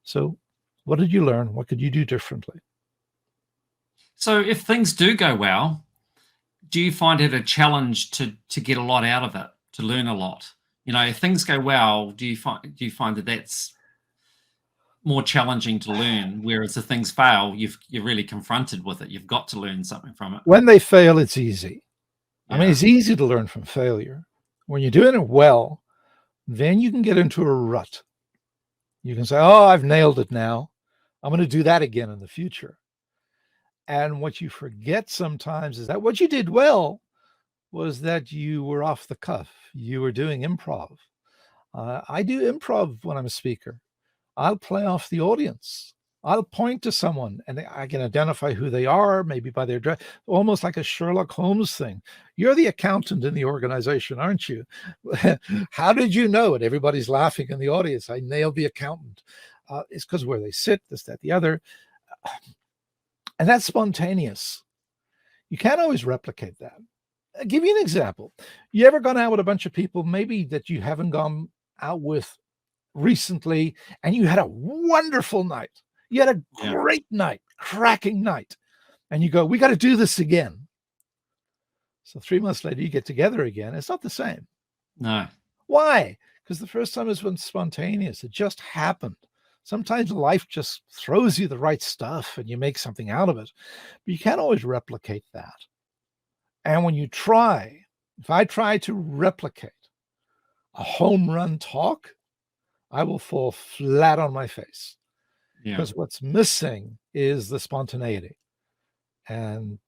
So what did you learn? What could you do differently? So if things do go well, do you find it a challenge to get a lot out of it, to learn a lot? If things go well, do you find that that's more challenging to learn, whereas if things fail, you're really confronted with it. You've got to learn something from it. When they fail, it's easy. Yeah. I mean, it's easy to learn from failure. When you're doing it well, then you can get into a rut. You can say, oh, I've nailed it now. I'm going to do that again in the future. And what you forget sometimes is that what you did well was that you were off the cuff. You were doing improv. I do improv when I'm a speaker. I'll play off the audience. I'll point to someone and I can identify who they are, maybe by their dress, almost like a Sherlock Holmes thing. You're the accountant in the organization, aren't you? How did you know it? Everybody's laughing in the audience. I nailed the accountant. It's because where they sit, this, that, the other. And that's spontaneous. You can't always replicate that. I'll give you an example. You ever gone out with a bunch of people, maybe that you haven't gone out with recently, and you had a wonderful night? You had a great night, cracking night. And you go, we got to do this again. So 3 months later, you get together again. It's not the same. No. Why? Because the first time was spontaneous. It just happened. Sometimes life just throws you the right stuff and you make something out of it. But you can't always replicate that. And when you try, if I try to replicate a home run talk, I will fall flat on my face. Because what's missing is the spontaneity. And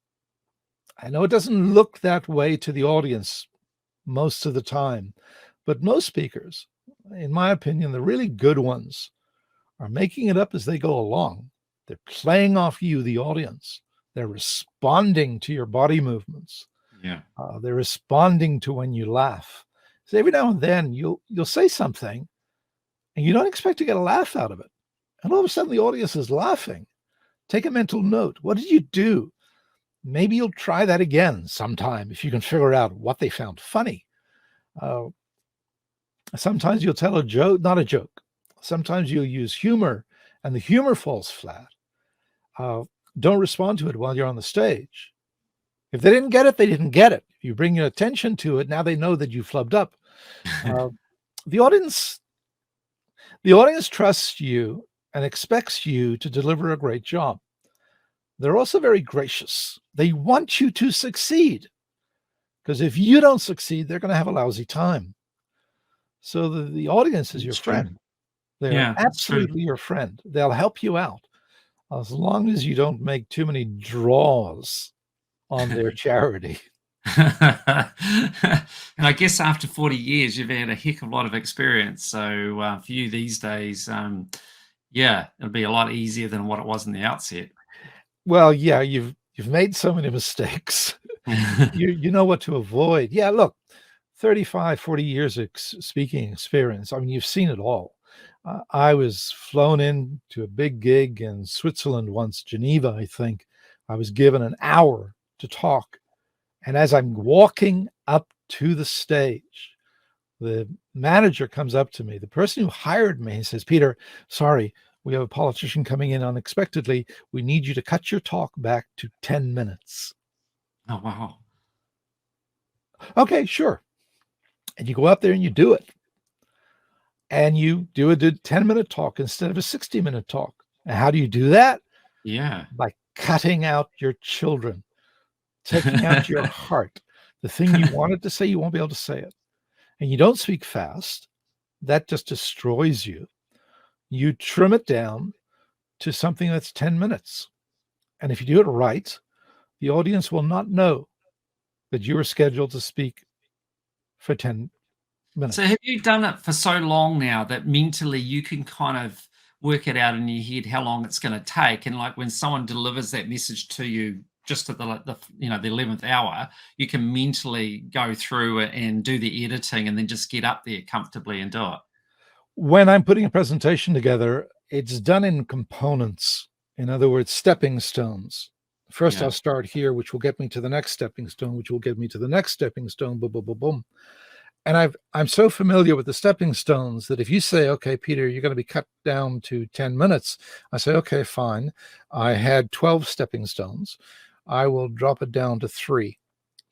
I know it doesn't look that way to the audience most of the time, but most speakers, in my opinion, the really good ones, are making it up as they go along. They're playing off you, the audience. They're responding to your body movements. Yeah. They're responding to when you laugh. So every now and then you'll say something and you don't expect to get a laugh out of it. And all of a sudden the audience is laughing. Take a mental note. What did you do? Maybe you'll try that again sometime if you can figure out what they found funny. Sometimes you'll tell a joke, not a joke. Sometimes you'll use humor and the humor falls flat. Don't respond to it while you're on the stage. If they didn't get it, they didn't get it. If you bring your attention to it, now they know that you flubbed up. The audience trusts you and expects you to deliver a great job. They're also very gracious. They want you to succeed, because if you don't succeed, they're going to have a lousy time. So the audience is your friend. They're absolutely your friend. They'll help you out as long as you don't make too many draws on their charity. And I guess after 40 years, you've had a heck of a lot of experience. So for you these days, it'll be a lot easier than what it was in the outset. Well, yeah, you've made so many mistakes. you know what to avoid. Yeah, look, 35, 40 years of speaking experience. I mean, you've seen it all. I was flown in to a big gig in Switzerland once, Geneva, I think. I was given an hour to talk. And as I'm walking up to the stage, the manager comes up to me, the person who hired me, and says, Peter, sorry, we have a politician coming in unexpectedly. We need you to cut your talk back to 10 minutes. Oh, wow. Okay, sure. And you go up there and you do it. And you do a 10-minute talk instead of a 60-minute talk. And how do you do that? Yeah. By cutting out your children, taking out your heart. The thing you wanted to say, you won't be able to say it. And you don't speak fast. That just destroys you. You trim it down to something that's 10 minutes. And if you do it right, the audience will not know that you were scheduled to speak for 10 minutes. So have you done it for so long now that mentally you can kind of work it out in your head how long it's going to take? And like when someone delivers that message to you just at the 11th hour, you can mentally go through it and do the editing and then just get up there comfortably and do it. When I'm putting a presentation together, it's done in components. In other words, stepping stones. First, I'll start here, which will get me to the next stepping stone, which will get me to the next stepping stone, boom, boom, boom, boom. And I'm so familiar with the stepping stones that if you say, okay, Peter, you're going to be cut down to 10 minutes, I say, okay, fine. I had 12 stepping stones. I will drop it down to 3.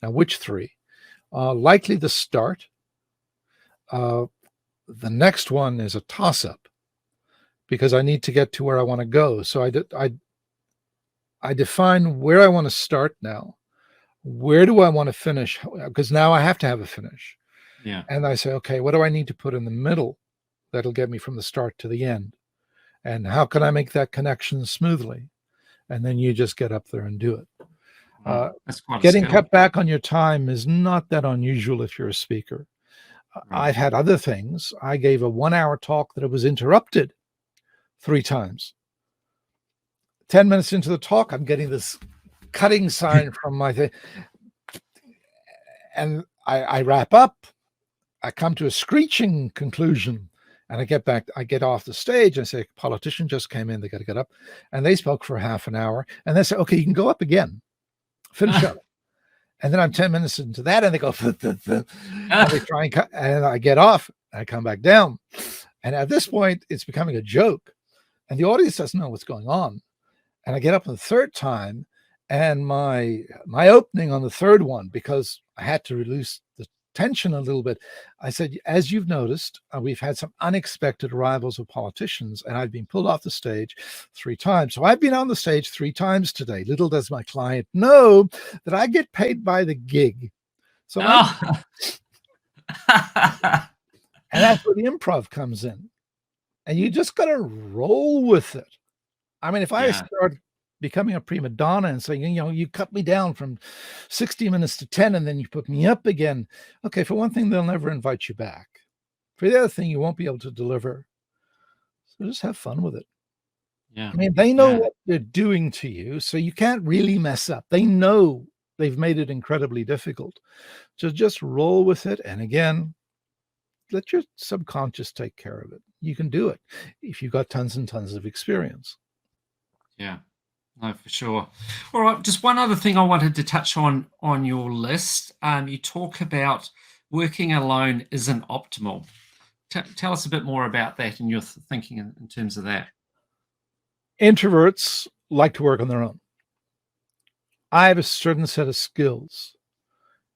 Now, which 3? Likely the start. The next one is a toss-up because I need to get to where I want to go. So I define where I want to start now. Where do I want to finish? Because now I have to have a finish. Yeah. And I say, okay, what do I need to put in the middle that'll get me from the start to the end? And how can I make that connection smoothly? And then you just get up there and do it. That's quite Getting a skill. cut back on your time is not that unusual if you're a speaker. I've had other things. I gave a 1-hour talk that it was interrupted 3 times. 10 minutes into the talk, I'm getting this cutting sign from my thing. And I wrap up. I come to a screeching conclusion. And I get off the stage and I say, politician just came in, they got to get up. And they spoke for half an hour. And they say, okay, you can go up again. Finish up. And then I'm 10 minutes into that, and they go, and they try and cut, and I get off, and I come back down. And at this point, it's becoming a joke. And the audience doesn't know what's going on. And I get up the 3rd time, and my opening on the 3rd one, because I had to release the tension a little bit, I said, as you've noticed, we've had some unexpected arrivals of politicians, and I've been pulled off the stage 3 times. So I've been on the stage 3 times today. Little does my client know that I get paid by the gig. So and that's where the improv comes in. And you just got to roll with it. I mean, if I start becoming a prima donna and saying, you cut me down from 60 minutes to 10 and then you put me up again. Okay, for one thing, they'll never invite you back. For the other thing, you won't be able to deliver. So just have fun with it. Yeah. I mean, they know what they're doing to you, so you can't really mess up. They know they've made it incredibly difficult. So just roll with it. And again, let your subconscious take care of it. You can do it if you've got tons and tons of experience. Yeah. No, for sure. All right. Just one other thing I wanted to touch on your list. You talk about working alone isn't optimal. Tell us a bit more about that and your thinking in terms of that. Introverts like to work on their own. I have a certain set of skills.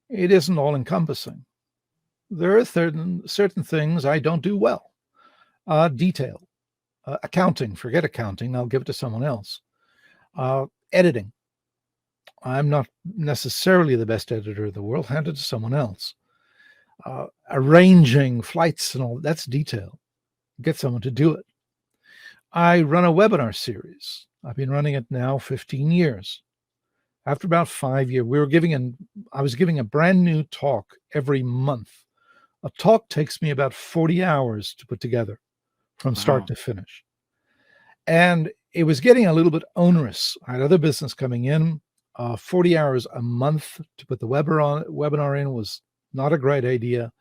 It isn't all encompassing. There are certain things I don't do well. Detail, accounting, forget accounting. I'll give it to someone else. Editing. I'm not necessarily the best editor in the world. Hand it to someone else. Arranging flights and all, that's detail. Get someone to do it. I run a webinar series. I've been running it now 15 years. After about 5 years, I was giving a brand new talk every month. A talk takes me about 40 hours to put together from start to finish. And it was getting a little bit onerous. I had other business coming in. 40 hours a month to put the webinar in was not a great idea.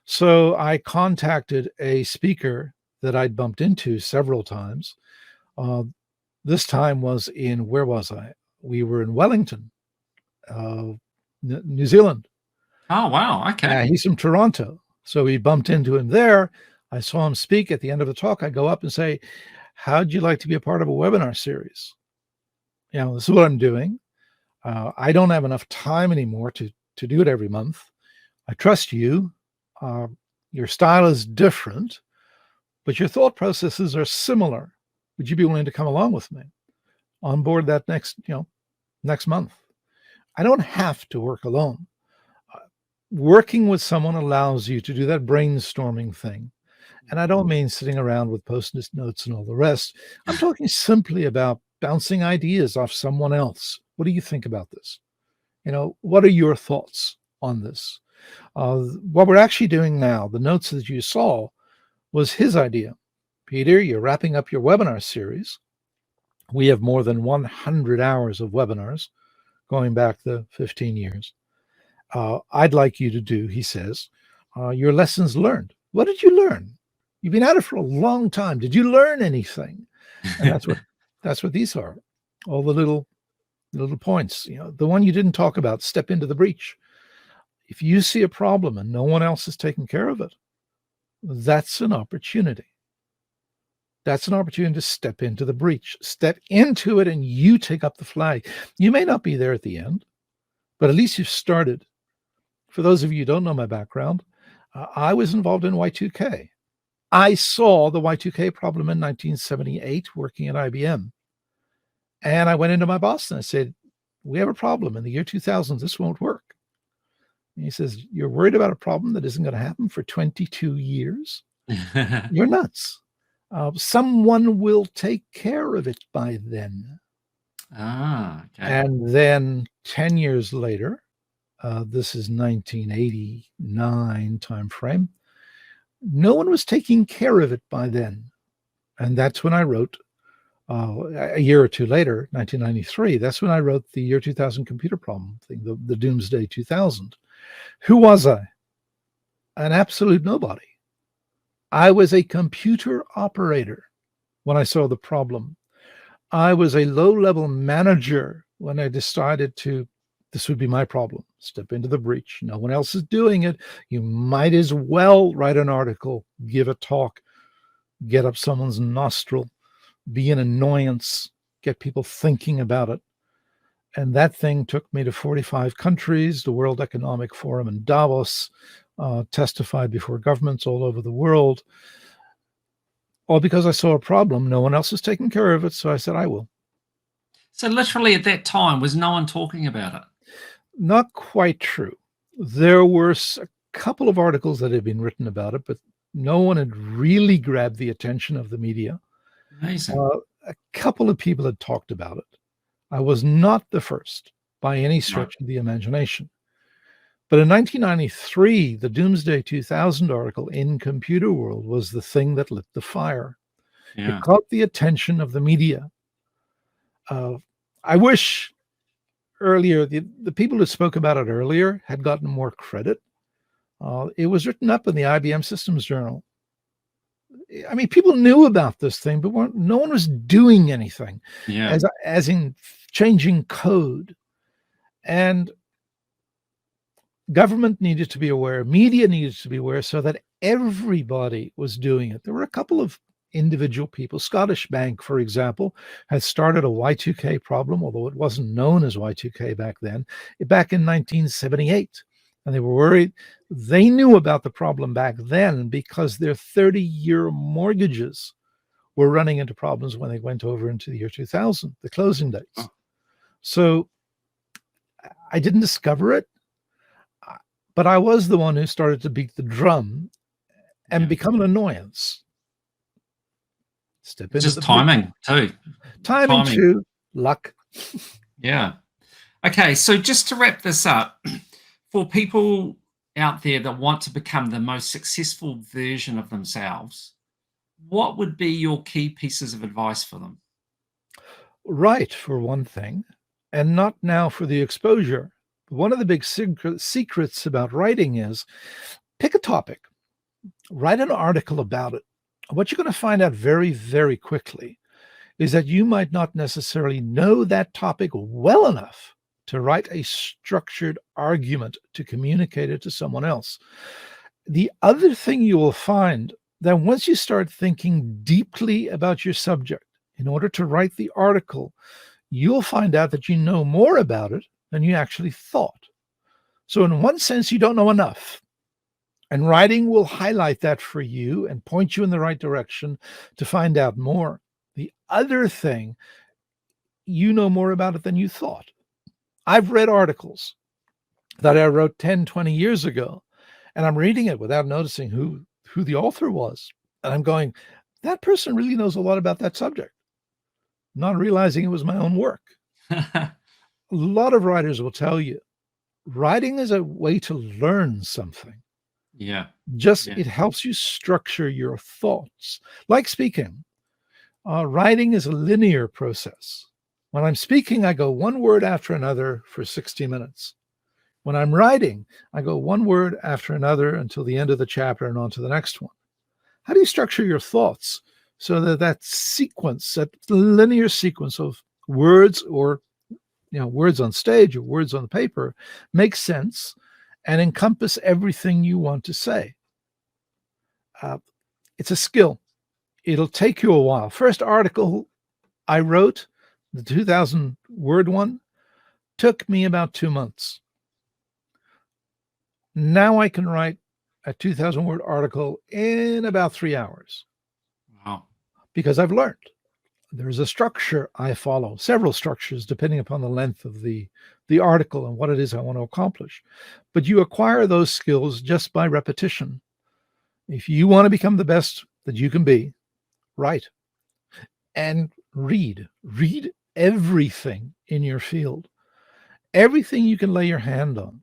So I contacted a speaker that I'd bumped into several times. This time was in, where was I? We were in Wellington, New Zealand. Oh, wow. Okay. Yeah, he's from Toronto. So we bumped into him there. I saw him speak. At the end of the talk, I go up and say, how'd you like to be a part of a webinar series? This is what I'm doing. I don't have enough time anymore to do it every month. I trust you. Your style is different, but your thought processes are similar. Would you be willing to come along with me on board that next month? I don't have to work alone. Working with someone allows you to do that brainstorming thing. And I don't mean sitting around with post-it notes and all the rest. I'm talking simply about bouncing ideas off someone else. What do you think about this? What are your thoughts on this? What we're actually doing now, the notes that you saw, was his idea. Peter, you're wrapping up your webinar series. We have more than 100 hours of webinars going back the 15 years. I'd like you to do, he says, your lessons learned. What did you learn? You've been at it for a long time. Did you learn anything? And that's what these are. All the little points. The one you didn't talk about, step into the breach. If you see a problem and no one else is taking care of it, that's an opportunity. That's an opportunity to step into the breach. Step into it and you take up the flag. You may not be there at the end, but at least you've started. For those of you who don't know my background, I was involved in Y2K. I saw the Y2K problem in 1978 working at IBM. And I went into my boss and I said, we have a problem in the year 2000. This won't work. And he says, you're worried about a problem that isn't going to happen for 22 years? You're nuts. Someone will take care of it by then. Okay. And then 10 years later, this is 1989 timeframe, no one was taking care of it by then. And that's when I wrote, a year or two later, 1993, that's when I wrote the year 2000 computer problem thing, the Doomsday 2000. Who was I? An absolute nobody. I was a computer operator when I saw the problem. I was a low-level manager when I decided this would be my problem. Step into the breach. No one else is doing it. You might as well write an article, give a talk, get up someone's nostril, be an annoyance, get people thinking about it. And that thing took me to 45 countries, the World Economic Forum in Davos, testified before governments all over the world, all because I saw a problem. No one else is taking care of it, so I said, I will. So literally at that time, was no one talking about it? Not quite true. There were a couple of articles that had been written about it, but no one had really grabbed the attention of the media. Amazing. A couple of people had talked about it. I was not the first by any stretch of the imagination. But in 1993, the Doomsday 2000 article in Computer World was the thing that lit the fire. Yeah. It caught the attention of the media. I wish earlier, the people who spoke about it earlier had gotten more credit. It was written up in the IBM Systems Journal. I mean, people knew about this thing, but no one was doing anything, as in changing code. And government needed to be aware, media needed to be aware, so that everybody was doing it. There were a couple of individual people. Scottish Bank, for example, had started a Y2K problem, although it wasn't known as Y2K back then, back in 1978. And they were worried. They knew about the problem back then because their 30-year mortgages were running into problems when they went over into the year 2000, the closing dates. Oh. So I didn't discover it, but I was the one who started to beat the drum and become an annoyance. Step into just timing too. Timing too, luck. Yeah. Okay, so just to wrap this up, for people out there that want to become the most successful version of themselves, what would be your key pieces of advice for them? Write, for one thing, and not now for the exposure. One of the big secrets about writing is pick a topic, write an article about it what you're going to find out very, very quickly is that you might not necessarily know that topic well enough to write a structured argument to communicate it to someone else. The other thing you will find that once you start thinking deeply about your subject in order to write the article, you'll find out that you know more about it than you actually thought. So in one sense, you don't know enough. And writing will highlight that for you and point you in the right direction to find out more. The other thing, you know more about it than you thought. I've read articles that I wrote 10, 20 years ago, and I'm reading it without noticing who the author was. And I'm going, that person really knows a lot about that subject, not realizing it was my own work. A lot of writers will tell you, writing is a way to learn something. Yeah. It helps you structure your thoughts. Like speaking, writing is a linear process. When I'm speaking, I go one word after another for 60 minutes. When I'm writing, I go one word after another until the end of the chapter and on to the next one. How do you structure your thoughts so that sequence, that linear sequence of words, or words on stage or words on the paper, makes sense and encompass everything you want to say? It's a skill. It'll take you a while. First article I wrote, the 2,000 word one, took me about 2 months. Now I can write a 2,000 word article in about 3 hours. Wow. Because I've learned. There's a structure I follow, several structures depending upon the length of the article and what it is I want to accomplish. But you acquire those skills just by repetition. If you want to become the best that you can be, write and read. Read everything in your field, everything you can lay your hand on,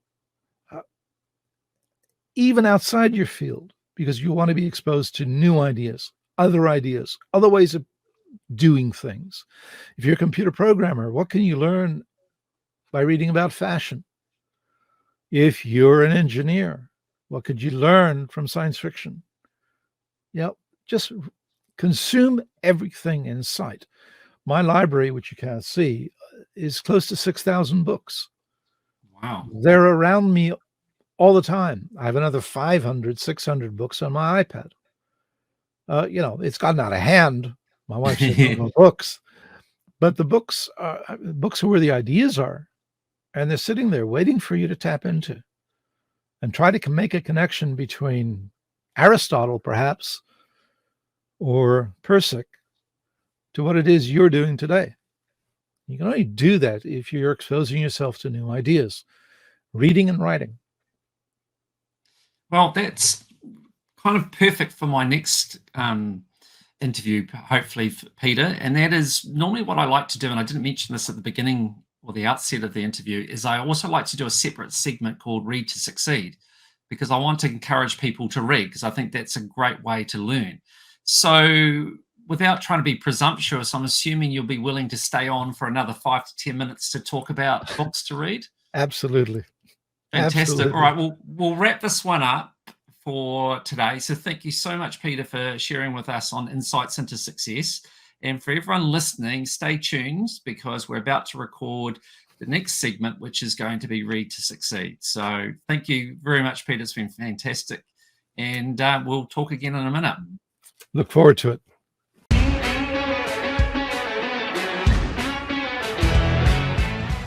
even outside your field, because you want to be exposed to new ideas, other ways of doing things. If you're a computer programmer, what can you learn by reading about fashion? If you're an engineer, what could you learn from science fiction? Just consume everything in sight. My library, which you can't see, is close to 6,000 books. Wow. They're around me all the time. I have another 500, 600 books on my iPad. It's gotten out of hand. My wife said no more books. But the books are where the ideas are. And they're sitting there waiting for you to tap into and try to make a connection between Aristotle, perhaps, or Persic, to what it is you're doing today. You can only do that if you're exposing yourself to new ideas, reading and writing. Well, that's kind of perfect for my next interview, hopefully, Peter. And that is normally what I like to do, and I didn't mention this at the beginning or the outset of the interview, is I also like to do a separate segment called Read to Succeed, because I want to encourage people to read, because I think that's a great way to learn. So without trying to be presumptuous, I'm assuming you'll be willing to stay on for another 5 to 10 minutes to talk about books to read? Absolutely. Fantastic. Absolutely. All right, we'll wrap this one up for today. So thank you so much, Peter, for sharing with us on Insights into Success. And for everyone listening, stay tuned, because we're about to record the next segment, which is going to be Read to Succeed. So thank you very much, Peter. It's been fantastic. And we'll talk again in a minute. Look forward to it.